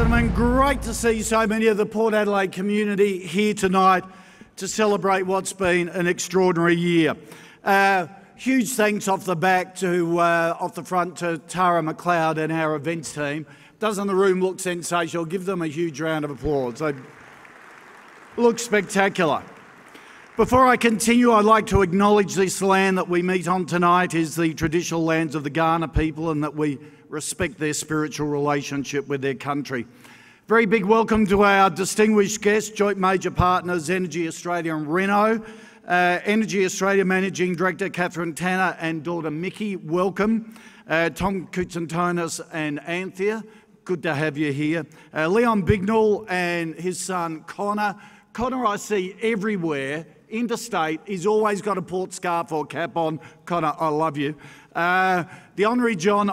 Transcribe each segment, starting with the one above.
Gentlemen, great to see so many of the Port Adelaide community here tonight to celebrate what's been an extraordinary year. Huge thanks off the front to Tara McLeod and our events team. Doesn't the room look sensational? Give them a huge round of applause. They look spectacular. Before I continue, I'd like to acknowledge this land that we meet on tonight is the traditional lands of the Kaurna people, and that we respect their spiritual relationship with their country. Very big welcome to our distinguished guests, joint major partners Energy Australia and Renault. Energy Australia Managing Director Catherine Tanner and daughter Mickey, welcome. Tom Koutsantonis and Anthea, good to have you here. Leon Bignall and his son Connor. Connor I see everywhere, interstate. He's always got a port scarf or cap on. Connor, I love you. The Honourable John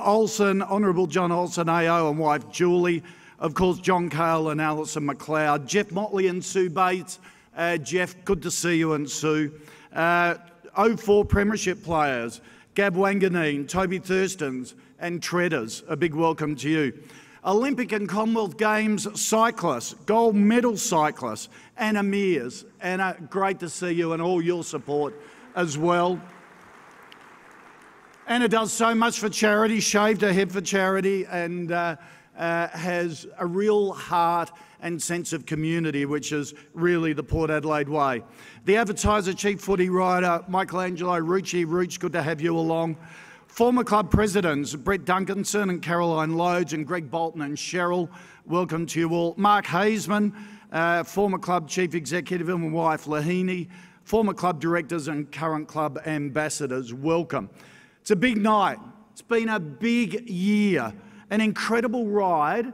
Olsen AO and wife Julie. Of course, John Cahill and Alison McLeod. Jeff Motley and Sue Bates. Jeff, good to see you, and Sue. 04 Premiership players, Gab Wanganeen, Toby Thurstons and Treaders, a big welcome to you. Olympic and Commonwealth Games cyclists, gold medal cyclists, Anna Mears. Anna, great to see you and all your support as well. Anna does so much for charity, shaved her head for charity, and has a real heart and sense of community, which is really the Port Adelaide way. The Advertiser Chief Footy Writer, Michelangelo Rucci. Ruch, good to have you along. Former club presidents, Brett Duncanson and Caroline Lodes and Greg Bolton and Cheryl, welcome to you all. Mark Hazeman, former club chief executive and wife Lahini, former club directors and current club ambassadors, welcome. It's a big night. It's been a big year, an incredible ride,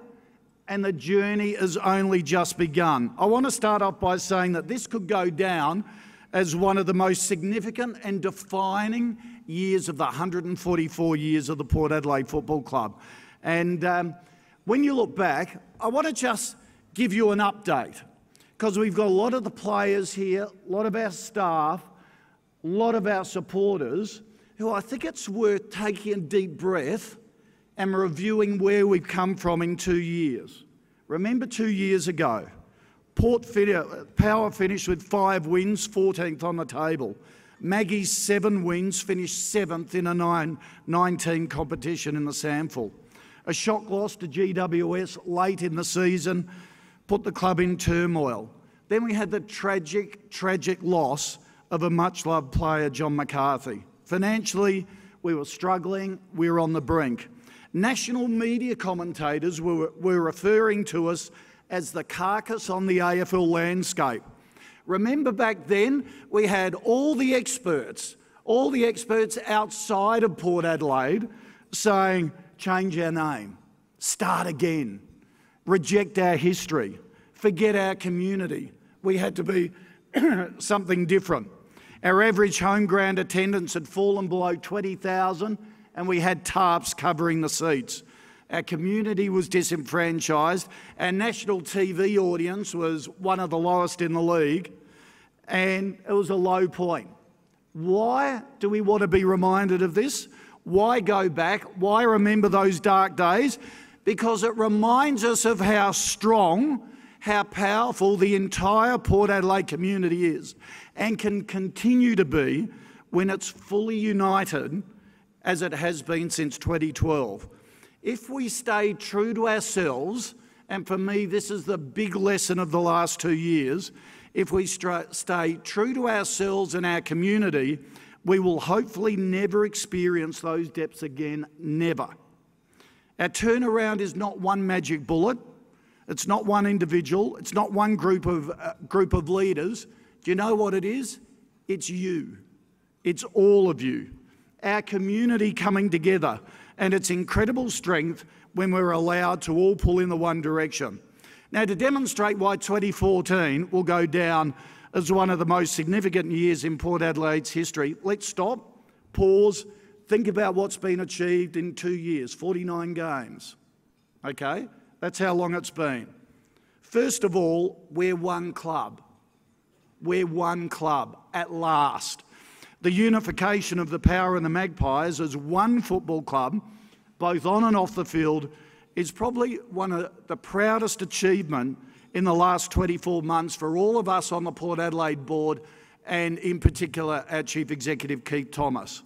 and the journey has only just begun. I want to start off by saying that this could go down as one of the most significant and defining years of the 144 years of the Port Adelaide Football Club. And when you look back, I want to just give you an update, because we've got a lot of the players here, a lot of our staff, a lot of our supporters, who I think it's worth taking a deep breath and reviewing where we've come from in 2 years. Remember 2 years ago, Power finished with 5 wins, 14th on the table. Maggie's 7 wins, finished 7th in a 9-team competition in the SANFL. A shock loss to GWS late in the season put the club in turmoil. Then we had the tragic loss of a much-loved player, John McCarthy. Financially, we were struggling, we were on the brink. National media commentators were referring to us as the carcass on the AFL landscape. Remember back then, we had all the experts outside of Port Adelaide saying, change our name, start again, reject our history, forget our community. We had to be something different. Our average home ground attendance had fallen below 20,000 and we had tarps covering the seats. Our community was disenfranchised. Our national TV audience was one of the lowest in the league, and it was a low point. Why do we want to be reminded of this? Why go back? Why remember those dark days? Because it reminds us of how strong, how powerful the entire Port Adelaide community is and can continue to be when it's fully united, as it has been since 2012. If we stay true to ourselves, and for me this is the big lesson of the last 2 years, if we stay true to ourselves and our community, we will hopefully never experience those depths again, never. Our turnaround is not one magic bullet, it's not one individual, it's not one group of leaders. Do you know what it is? It's you. It's all of you. Our community coming together, and its incredible strength when we're allowed to all pull in the one direction. Now, to demonstrate why 2014 will go down as one of the most significant years in Port Adelaide's history, let's stop, pause, think about what's been achieved in 2 years, 49 games. Okay, that's how long it's been. First of all, we're one club. We're one club at last. The unification of the Power and the Magpies as one football club, both on and off the field, is probably one of the proudest achievements in the last 24 months for all of us on the Port Adelaide board, and in particular our Chief Executive Keith Thomas.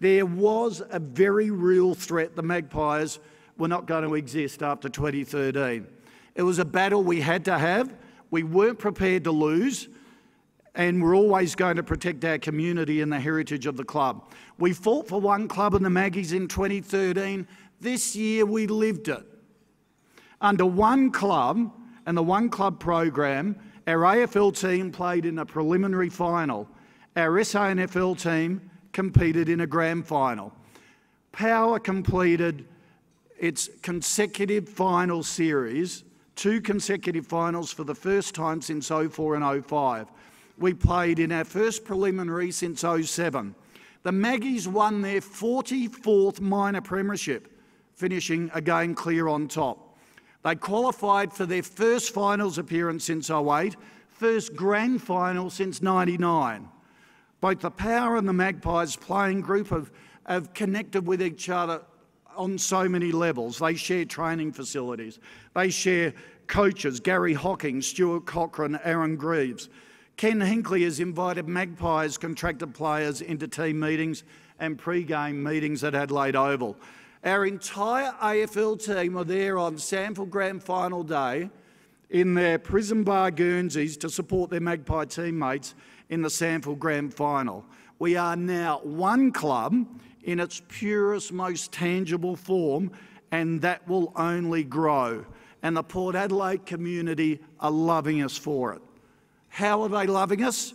There was a very real threat the Magpies were not going to exist after 2013. It was a battle we had to have. We weren't prepared to lose, and we're always going to protect our community and the heritage of the club. We fought for one club in the Maggies in 2013. This year we lived it. Under one club and the one club program, our AFL team played in a preliminary final. Our SANFL team competed in a grand final. Power completed its consecutive final series, 2 consecutive finals for the first time since 04 and 05. We played in our first preliminary since 07. The Maggies won their 44th minor premiership, finishing again clear on top. They qualified for their first finals appearance since 08, first grand final since 99. Both the Power and the Magpies playing group have connected with each other on so many levels. They share training facilities. They share coaches, Gary Hocking, Stuart Cochrane, Aaron Greaves. Ken Hinkley has invited Magpies contracted players into team meetings and pre-game meetings at Adelaide Oval. Our entire AFL team were there on SANFL Grand Final day in their prison bar Guernseys to support their Magpie teammates in the SANFL Grand Final. We are now one club in its purest, most tangible form, and that will only grow. And the Port Adelaide community are loving us for it. How are they loving us?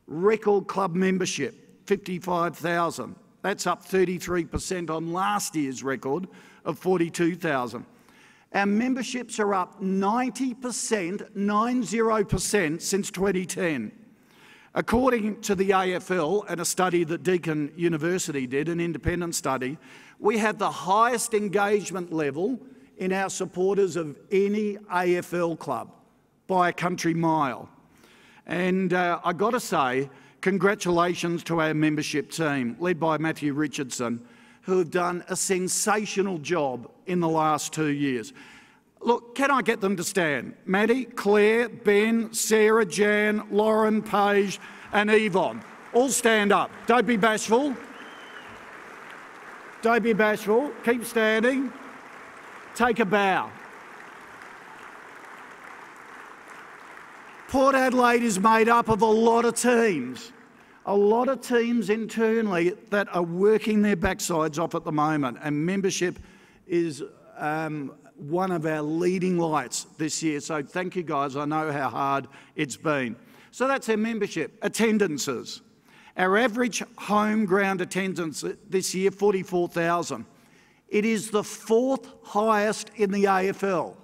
Record club membership, 55,000. That's up 33% on last year's record of 42,000. Our memberships are up 90% since 2010. According to the AFL and a study that Deakin University did, an independent study, we have the highest engagement level in our supporters of any AFL club by a country mile. And I've got to say, congratulations to our membership team, led by Matthew Richardson, who have done a sensational job in the last 2 years. Look, can I get them to stand? Maddie, Claire, Ben, Sarah, Jan, Lauren, Paige and Yvonne. All stand up. Don't be bashful. Don't be bashful. Keep standing. Take a bow. Port Adelaide is made up of a lot of teams internally that are working their backsides off at the moment, and membership is one of our leading lights this year. So thank you guys, I know how hard it's been. So that's our membership. Attendances. Our average home ground attendance this year, 44,000. It is the 4th highest in the AFL.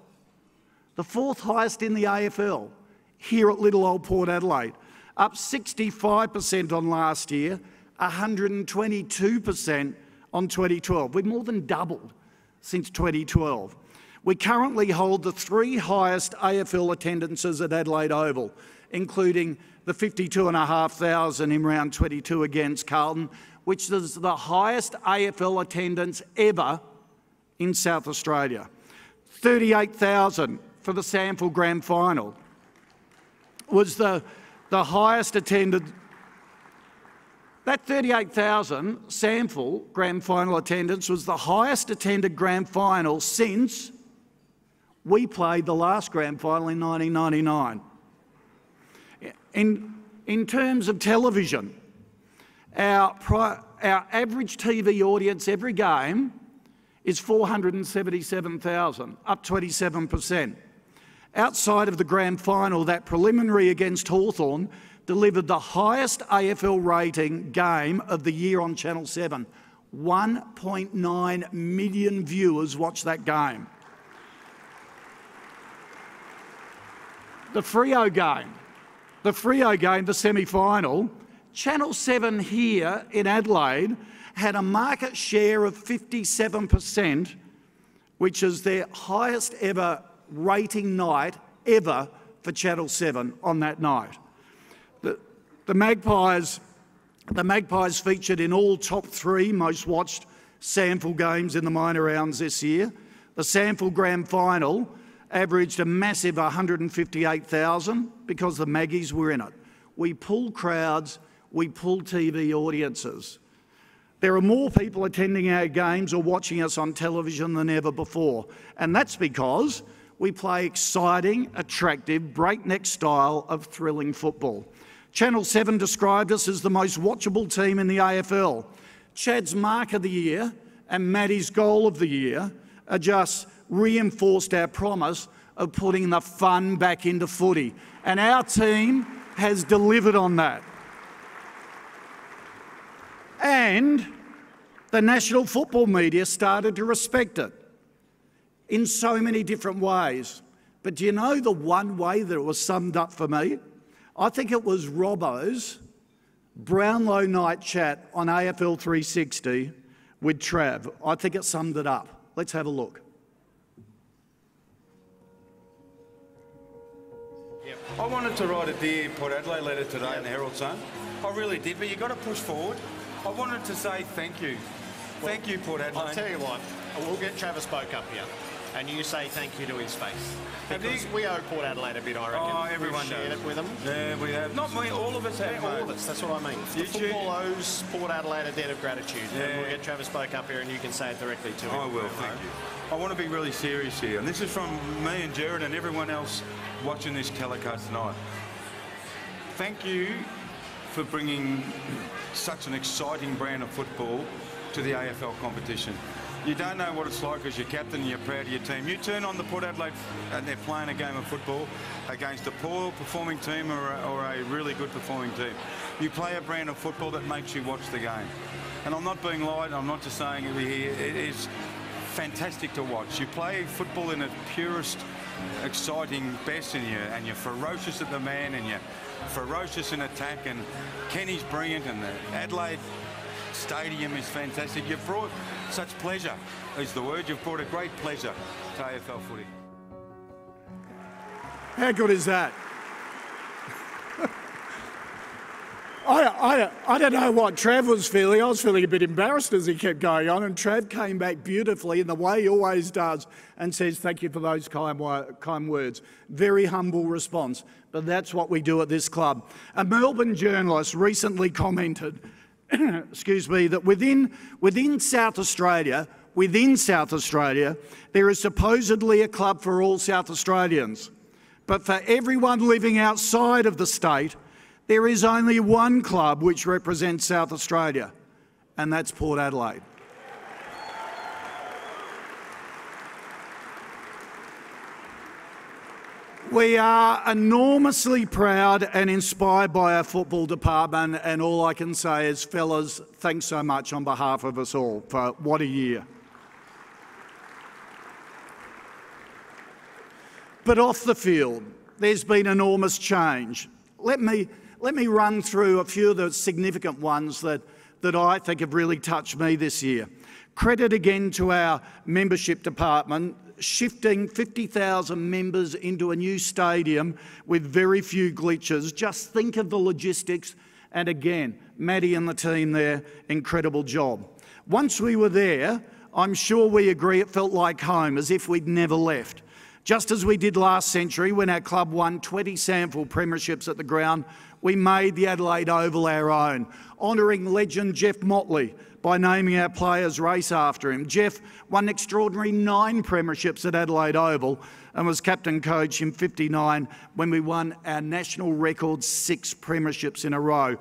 The 4th highest in the AFL here at little old Port Adelaide. Up 65% on last year, 122% on 2012. We've more than doubled since 2012. We currently hold the 3 highest AFL attendances at Adelaide Oval, including the 52,500 in round 22 against Carlton, which is the highest AFL attendance ever in South Australia. 38,000 for the SANFL Grand Final was the highest attended. That 38,000 SANFL Grand Final attendance was the highest attended Grand Final since we played the last Grand Final in 1999. In terms of television, our average TV audience every game is 477,000, up 27%. Outside of the Grand Final, that preliminary against Hawthorn delivered the highest AFL rating game of the year on Channel 7. 1.9 million viewers watched that game. The Freo game, the semi-final, Channel 7 here in Adelaide had a market share of 57%, which is their highest ever rating night ever for Channel 7 on that night. The Magpies featured in all top 3 most watched SANFL games in the minor rounds this year. The Sample Grand Final averaged a massive 158,000 because the Maggies were in it. We pull crowds, we pull TV audiences. There are more people attending our games or watching us on television than ever before, and that's because we play exciting, attractive, breakneck style of thrilling football. Channel 7 described us as the most watchable team in the AFL. Chad's Mark of the Year and Maddie's Goal of the Year are just reinforced our promise of putting the fun back into footy, and our team has delivered on that. And the national football media started to respect it in so many different ways. But do you know the one way that it was summed up for me? I think it was Robbo's Brownlow night chat on AFL 360 with Trav. I think it summed it up. Let's have a look. Yep. I wanted to write a Dear Port Adelaide letter today in the Herald Sun. I really did, but you've got to push forward. I wanted to say thank you. Thank you, Port Adelaide. I'll tell you what, we'll get Travis Boak up here, and you say thank you to his face. Because we owe Port Adelaide a bit, I reckon. Oh, everyone shared does. It with them. Yeah, we have. Not me, all of us have. Yeah, all of us, that's what I mean. The football owes Port Adelaide a debt of gratitude. Yeah. And we'll get Travis Boak up here and you can say it directly to him. I will, thank you. I want to be really serious here, and this is from me and Jared and everyone else watching this telecast tonight. Thank you for bringing such an exciting brand of football to the AFL competition. You don't know what it's like as your captain and you're proud of your team. You turn on the Port Adelaide and they're playing a game of football against a poor performing team or a really good performing team. You play a brand of football that makes you watch the game. And I'm not being lied, I'm not just saying it here, it is fantastic to watch. You play football in its purest, exciting best, and you're ferocious at the man and you're ferocious in attack, and Kenny's brilliant and the Adelaide Stadium is fantastic. You've brought such pleasure, is the word. You've brought a great pleasure to AFL footy. How good is that? I don't know what Trav was feeling. I was feeling a bit embarrassed as he kept going on, and Trav came back beautifully in the way he always does and says, thank you for those kind words. Very humble response, but that's what we do at this club. A Melbourne journalist recently commented, excuse me, that within South Australia, there is supposedly a club for all South Australians. But for everyone living outside of the state, there is only one club which represents South Australia, and that's Port Adelaide. We are enormously proud and inspired by our football department, and all I can say is, fellas, thanks so much on behalf of us all for what a year. But off the field, there's been enormous change. Let me run through a few of the significant ones that I think have really touched me this year. Credit again to our membership department, shifting 50,000 members into a new stadium with very few glitches. Just think of the logistics. And again, Maddie and the team there, incredible job. Once we were there, I'm sure we agree it felt like home, as if we'd never left. Just as we did last century when our club won 20 sample premierships at the ground, we made the Adelaide Oval our own, honouring legend Jeff Motley by naming our players' race after him. Jeff won an extraordinary 9 premierships at Adelaide Oval and was captain coach in '59 when we won our national record 6 premierships in a row.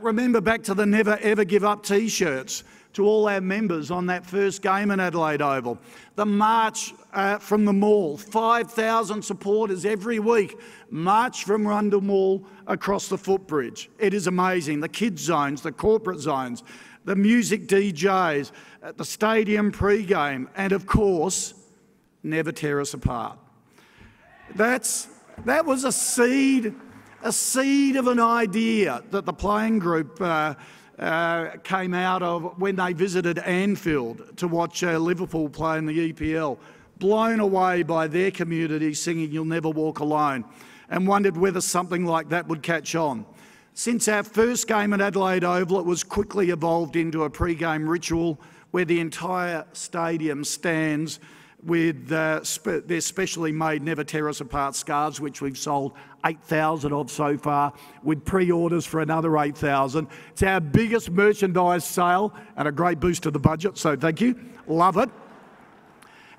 Remember back to the Never Ever Give Up t-shirts to all our members on that first game in Adelaide Oval. The march from the mall, 5,000 supporters every week march from Rundle Mall across the footbridge. It is amazing. The kids zones, the corporate zones, the music DJs, at the stadium pre-game, and of course, never tear us apart. That was a seed of an idea that the playing group came out of when they visited Anfield to watch Liverpool play in the EPL, blown away by their community singing "You'll Never Walk Alone," and wondered whether something like that would catch on. Since our first game at Adelaide Oval, it was quickly evolved into a pre-game ritual where the entire stadium stands with their specially made Never Tear Us Apart scarves, which we've sold 8,000 of so far, with pre-orders for another 8,000. It's our biggest merchandise sale and a great boost to the budget, so thank you. Love it.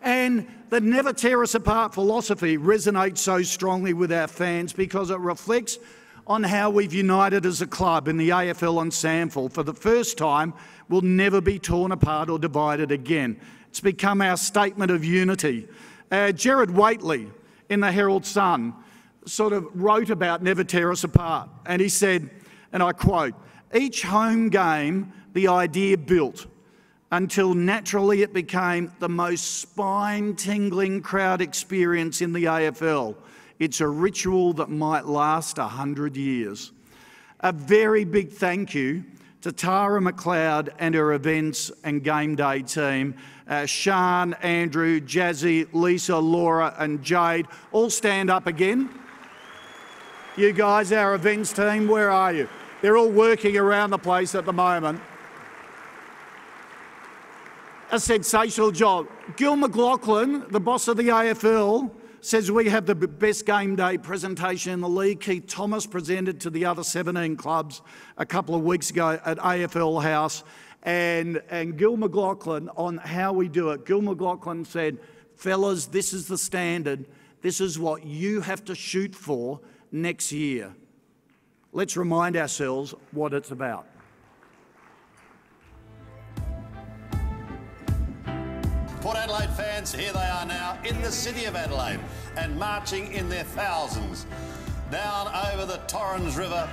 And the Never Tear Us Apart philosophy resonates so strongly with our fans because it reflects on how we've united as a club in the AFL and SANFL. For the first time, we'll never be torn apart or divided again. It's become our statement of unity. Gerard Whateley in the Herald Sun sort of wrote about Never Tear Us Apart, and he said, and I quote, "Each home game the idea built until naturally it became the most spine-tingling crowd experience in the AFL. It's a ritual that might last 100 years." A very big thank you to Tara McLeod and her events and game day team. Sean, Andrew, Jazzy, Lisa, Laura and Jade. All stand up again. You guys, our events team, where are you? They're all working around the place at the moment. A sensational job. Gil McLaughlin, the boss of the AFL, says we have the best game day presentation in the league. Keith Thomas presented to the other 17 clubs a couple of weeks ago at AFL House. And Gil McLaughlin, on how we do it, Gil McLaughlin said, "Fellas, this is the standard. This is what you have to shoot for next year." Let's remind ourselves what it's about. Port Adelaide fans, here they are now in the city of Adelaide and marching in their thousands down over the Torrens River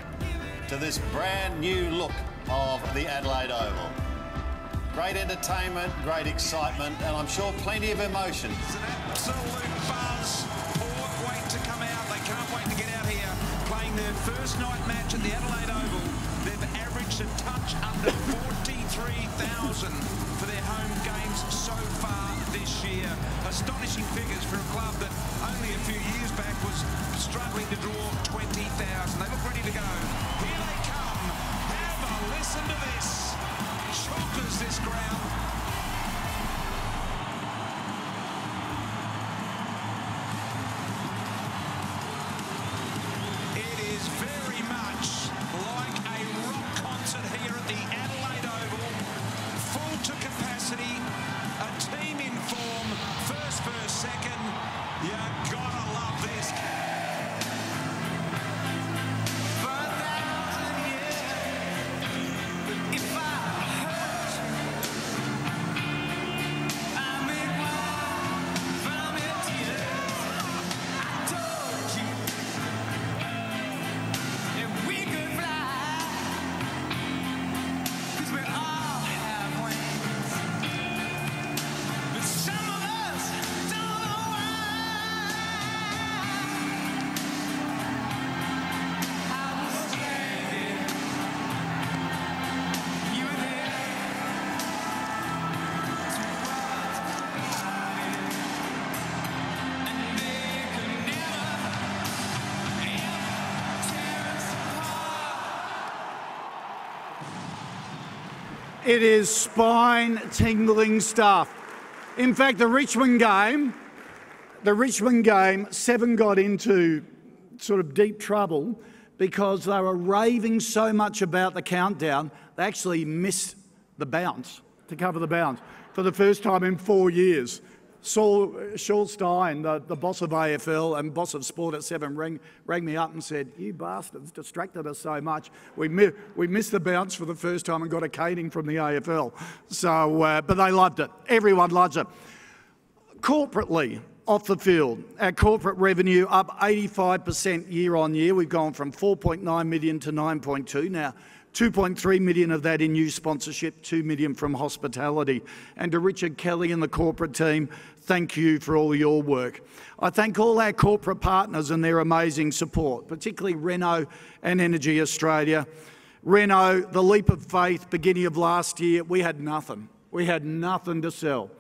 to this brand new look of the Adelaide Oval. Great entertainment, great excitement, and I'm sure plenty of emotion. It's an absolute buzz. Port wait to come out. They can't wait to get out here. Playing their first night match at the Adelaide Oval. They've averaged a touch under 43,000 for their home games so far this year. Astonishing figures for a club that only a few years back was struggling to draw 20,000. They look ready to go. Here they come. Have a listen to this. Chockers this ground. It is very much like a rock concert here at the Adelaide Oval. Full to capacity, a team in form, first, second. You gotta love this. For 1,000 years, if I hurt you, I make wine from your tears. I told you that we could fly, 'cause we all have wings. But some of us don't know why. I was stranded, you were there to watch us hide, and they could never, ever tear us apart. It is spine-tingling stuff. In fact, the Richmond game, Seven got into sort of deep trouble because they were raving so much about the countdown, they actually missed the bounce, to cover the bounce, for the first time in 4 years. Shaw Stein, the boss of AFL and boss of sport at Seven, rang me up and said, "You bastards distracted us so much. We missed the bounce for the first time and got a caning from the AFL." So, but they loved it. Everyone loves it. Corporately, off the field, our corporate revenue up 85% year on year. We've gone from 4.9 million to 9.2 now. 2.3 million of that in new sponsorship, 2 million from hospitality. And to Richard Kelly and the corporate team, thank you for all your work. I thank all our corporate partners and their amazing support, particularly Renault and Energy Australia. Renault, the leap of faith, beginning of last year, we had nothing. We had nothing to sell.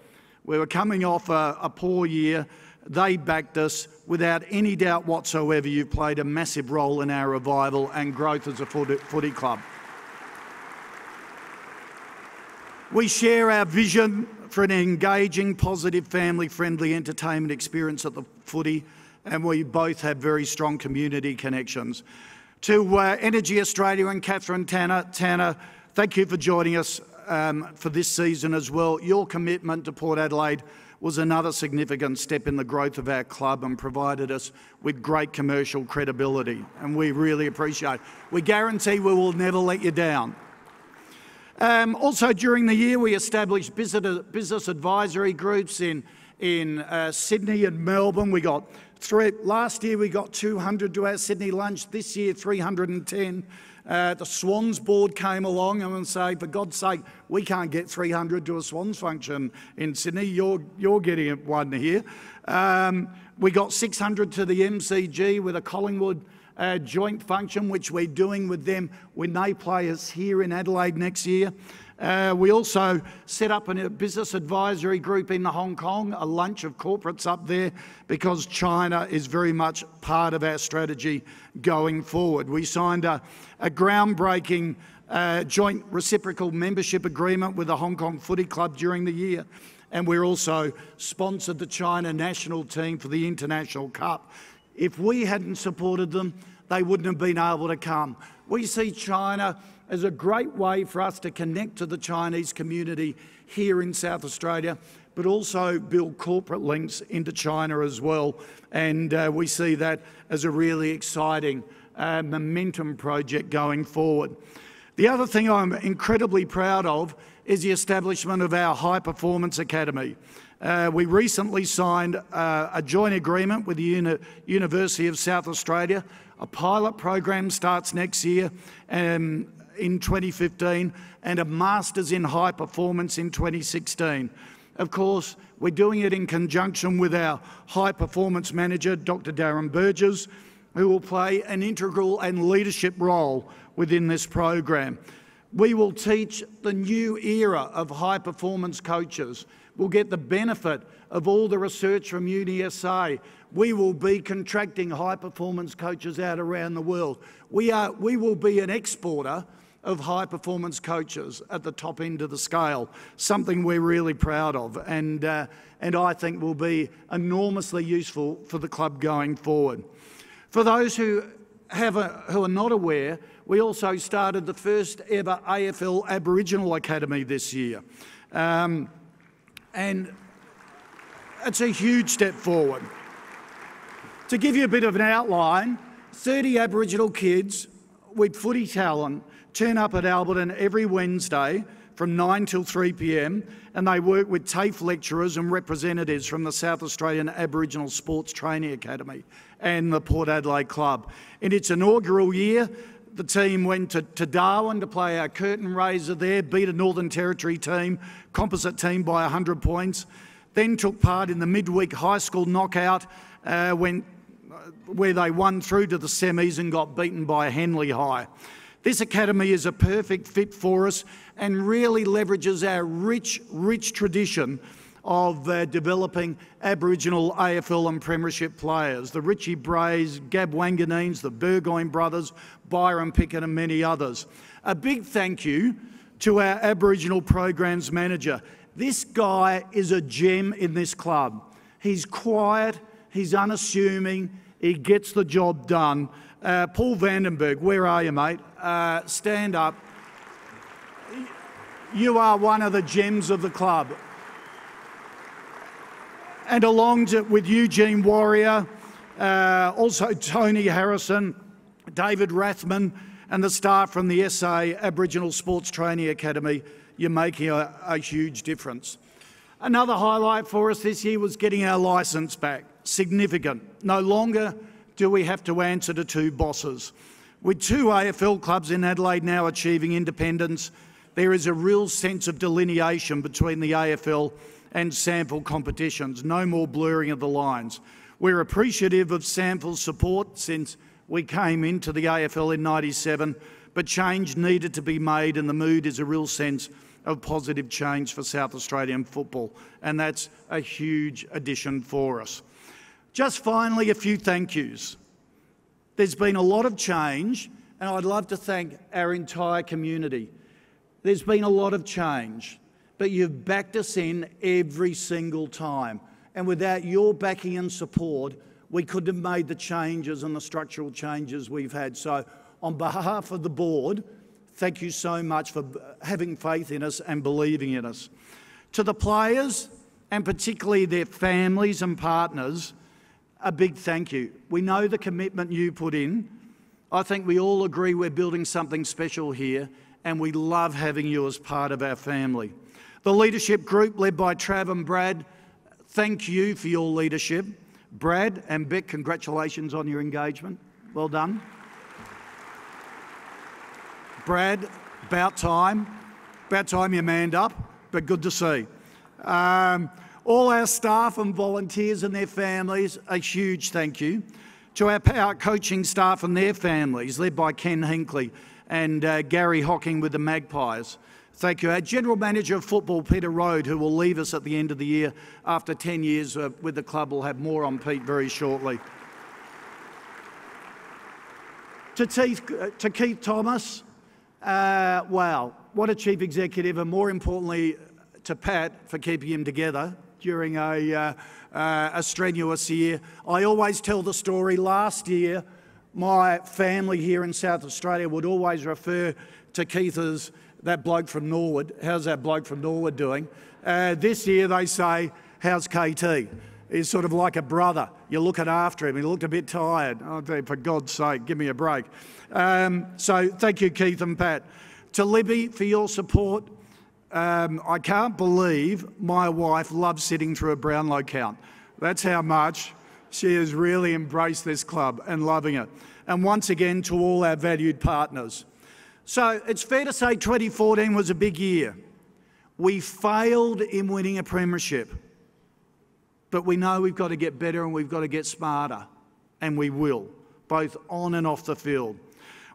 We were coming off a poor year. They backed us. Without any doubt whatsoever, you've played a massive role in our revival and growth as a footy club. We share our vision for an engaging, positive, family-friendly entertainment experience at the footy, and we both have very strong community connections. To Energy Australia and Catherine Tanner, thank you for joining us for this season as well. Your commitment to Port Adelaide was another significant step in the growth of our club and provided us with great commercial credibility, and we really appreciate it. We guarantee we will never let you down. Also during the year we established business advisory groups in Sydney and Melbourne. We got last year we got 200 to our Sydney lunch, this year 310. The Swans board came along and said, for God's sake, we can't get 300 to a Swans function in Sydney. You're getting one here. We got 600 to the MCG with a Collingwood joint function, which we're doing with them when they play us here in Adelaide next year. We also set up a business advisory group in Hong Kong, a lunch of corporates up there, because China is very much part of our strategy going forward. We signed a groundbreaking joint reciprocal membership agreement with the Hong Kong Footy Club during the year, and we're also sponsored the China national team for the International Cup. If we hadn't supported them, they wouldn't have been able to come. We see China as a great way for us to connect to the Chinese community here in South Australia, but also build corporate links into China as well. And we see that as a really exciting momentum project going forward. The other thing I'm incredibly proud of is the establishment of our High Performance Academy. We recently signed a joint agreement with the University of South Australia. A pilot program starts next year in 2015, and a Masters in High Performance in 2016. Of course, we're doing it in conjunction with our High Performance Manager, Dr. Darren Burgess, who will play an integral and leadership role within this program. We will teach the new era of high performance coaches. We'll get the benefit of all the research from UniSA. We will be contracting high performance coaches out around the world. We will be an exporter of high performance coaches at the top end of the scale, something we're really proud of, and I think will be enormously useful for the club going forward. For those who are not aware, we also started the first ever AFL Aboriginal Academy this year. And it's a huge step forward. To give you a bit of an outline, 30 Aboriginal kids with footy talent turn up at Alberton every Wednesday from 9 till 3 p.m, and they work with TAFE lecturers and representatives from the South Australian Aboriginal Sports Training Academy and the Port Adelaide Club. In its inaugural year, the team went to Darwin to play our curtain raiser there, beat a Northern Territory team, composite team by 100 points, then took part in the midweek high school knockout where they won through to the semis and got beaten by Henley High. This academy is a perfect fit for us and really leverages our rich tradition of developing Aboriginal AFL and Premiership players. The Richie Brays, Gab Wanganines, the Burgoyne brothers, Byron Pickett and many others. A big thank you to our Aboriginal Programs Manager. This guy is a gem in this club. He's quiet, he's unassuming, he gets the job done. Paul Vandenberg, where are you, mate? Stand up. You are one of the gems of the club. And along with Eugene Warrior, also Tony Harrison, David Rathman, and the staff from the SA Aboriginal Sports Training Academy, you're making a huge difference. Another highlight for us this year was getting our licence back. Significant. No longer do we have to answer to two bosses. With two AFL clubs in Adelaide now achieving independence, there is a real sense of delineation between the AFL and SANFL competitions. No more blurring of the lines. We're appreciative of SANFL's support since we came into the AFL in '97, but change needed to be made, and the mood is a real sense of positive change for South Australian football, and that's a huge addition for us. Just finally, a few thank yous. There's been a lot of change, and I'd love to thank our entire community. There's been a lot of change, but you've backed us in every single time. And without your backing and support, we couldn't have made the changes and the structural changes we've had. So on behalf of the board, thank you so much for having faith in us and believing in us. To the players, and particularly their families and partners, a big thank you. We know the commitment you put in. I think we all agree we're building something special here, and we love having you as part of our family. The leadership group led by Trav and Brad, thank you for your leadership. Brad and Beck, congratulations on your engagement. Well done. Brad, about time you manned up, but good to see. All our staff and volunteers and their families, a huge thank you. To our power coaching staff and their families, led by Ken Hinkley and Gary Hocking with the Magpies. Thank you. Our General Manager of Football, Peter Rode, who will leave us at the end of the year after 10 years with the club. We'll have more on Pete very shortly. To Keith Thomas, wow, what a chief executive, and more importantly to Pat for keeping him together during a strenuous year. I always tell the story. Last year, my family here in South Australia would always refer to Keith as that bloke from Norwood. How's that bloke from Norwood doing? This year they say, how's KT? He's sort of like a brother. You're looking after him. He looked a bit tired. Oh, for God's sake, give me a break. So thank you, Keith and Pat. To Libby for your support. I can't believe my wife loves sitting through a Brownlow count. That's how much she has really embraced this club and loving it. And once again, to all our valued partners. So it's fair to say 2014 was a big year. We failed in winning a premiership, but we know we've got to get better and we've got to get smarter, and we will, both on and off the field.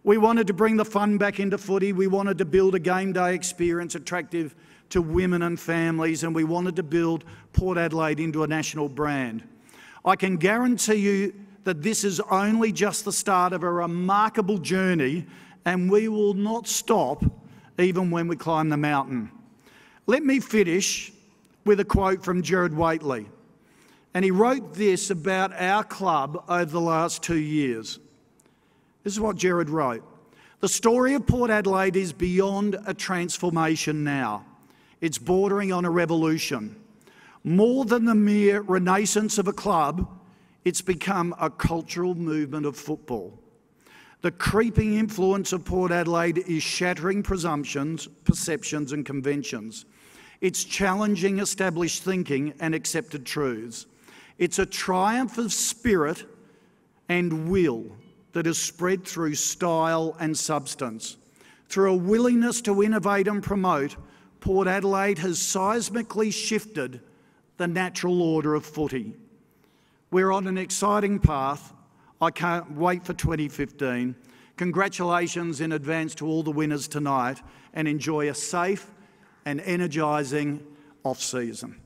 We wanted to bring the fun back into footy. We wanted to build a game day experience attractive to women and families, and we wanted to build Port Adelaide into a national brand. I can guarantee you that this is only just the start of a remarkable journey, and we will not stop even when we climb the mountain. Let me finish with a quote from Gerard Whateley. And he wrote this about our club over the last 2 years. This is what Gerard wrote. The story of Port Adelaide is beyond a transformation now. It's bordering on a revolution. More than the mere renaissance of a club, it's become a cultural movement of football. The creeping influence of Port Adelaide is shattering presumptions, perceptions and conventions. It's challenging established thinking and accepted truths. It's a triumph of spirit and will that is spread through style and substance. Through a willingness to innovate and promote, Port Adelaide has seismically shifted the natural order of footy. We're on an exciting path. I can't wait for 2015. Congratulations in advance to all the winners tonight, and enjoy a safe and energising off-season.